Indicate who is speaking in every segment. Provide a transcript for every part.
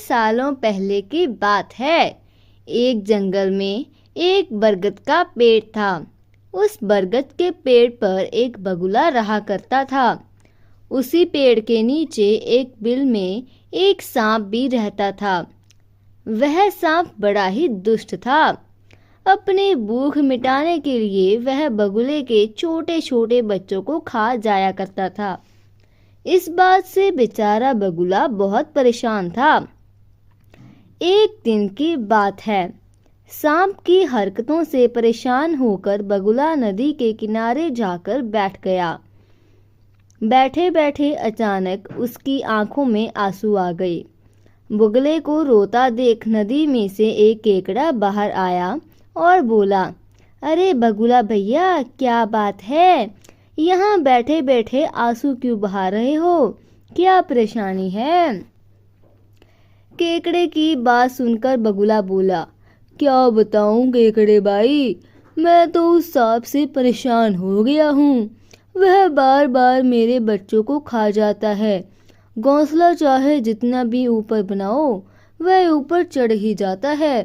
Speaker 1: सालों पहले की बात है। एक जंगल में एक बरगद का पेड़ था। उस बरगद के पेड़ पर एक बगुला रहा करता था। उसी पेड़ के नीचे एक बिल में एक सांप भी रहता था। वह सांप बड़ा ही दुष्ट था। अपनी भूख मिटाने के लिए वह बगुले के छोटे छोटे बच्चों को खा जाया करता था। इस बात से बेचारा बगुला बहुत परेशान था। एक दिन की बात है। सांप की हरकतों से परेशान होकर बगुला नदी के किनारे जाकर बैठ गया। बैठे बैठे अचानक उसकी आंखों में आंसू आ गए। बगुले को रोता देख नदी में से एक केकड़ा बाहर आया और बोला, अरे बगुला भैया, क्या बात है? यहाँ बैठे बैठे आंसू क्यों बहा रहे हो? क्या परेशानी है? केकड़े की बात सुनकर बगुला बोला, क्या बताऊं केकड़े भाई, मैं तो उस सांप से परेशान हो गया हूँ। वह बार बार मेरे बच्चों को खा जाता है। घोंसला चाहे जितना भी ऊपर बनाओ, वह ऊपर चढ़ ही जाता है।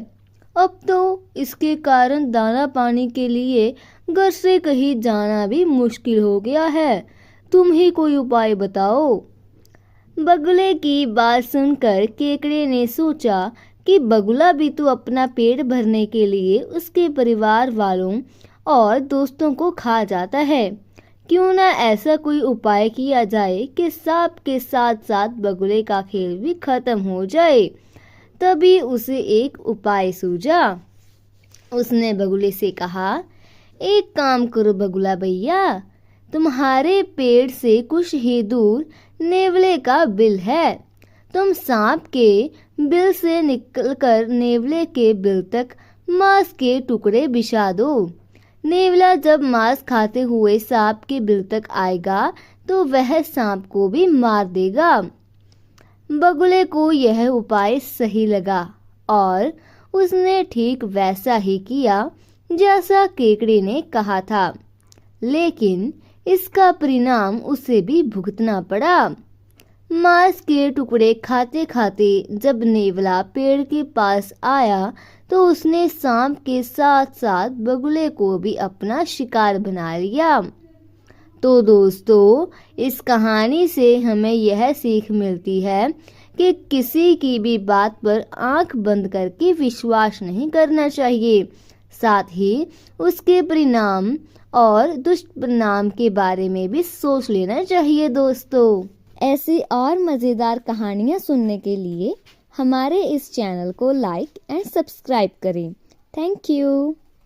Speaker 1: अब तो इसके कारण दाना पानी के लिए घर से कहीं जाना भी मुश्किल हो गया है। तुम ही कोई उपाय बताओ। बगुले की बात सुनकर केकड़े ने सोचा कि बगुला भी तो अपना पेट भरने के लिए उसके परिवार वालों और दोस्तों को खा जाता है। क्यों ना ऐसा कोई उपाय किया जाए कि सांप के साथ साथ बगुले का खेल भी खत्म हो जाए। तभी उसे एक उपाय सूझा। उसने बगुले से कहा, एक काम करो बगुला भैया, तुम्हारे पेड़ से कुछ ही दूर नेवले का बिल है। तुम सांप के बिल से निकलकर नेवले के बिल तक मांस के टुकड़े बिछा दो। नेवला जब मांस खाते हुए सांप के बिल तक आएगा तो वह सांप को भी मार देगा। बगुले को यह उपाय सही लगा और उसने ठीक वैसा ही किया जैसा केकड़े ने कहा था। लेकिन इसका परिणाम उसे भी भुगतना पड़ा। मांस के टुकड़े खाते खाते जब नेवला पेड़ के पास आया तो उसने सांप के साथ साथ बगुले को भी अपना शिकार बना लिया। तो दोस्तों, इस कहानी से हमें यह सीख मिलती है कि किसी की भी बात पर आंख बंद करके विश्वास नहीं करना चाहिए। साथ ही उसके परिणाम और दुष्परिणाम के बारे में भी सोच लेना चाहिए दोस्तों। ऐसी और मज़ेदार कहानियाँ सुनने के लिए हमारे इस चैनल को लाइक एंड सब्सक्राइब करें। Thank you.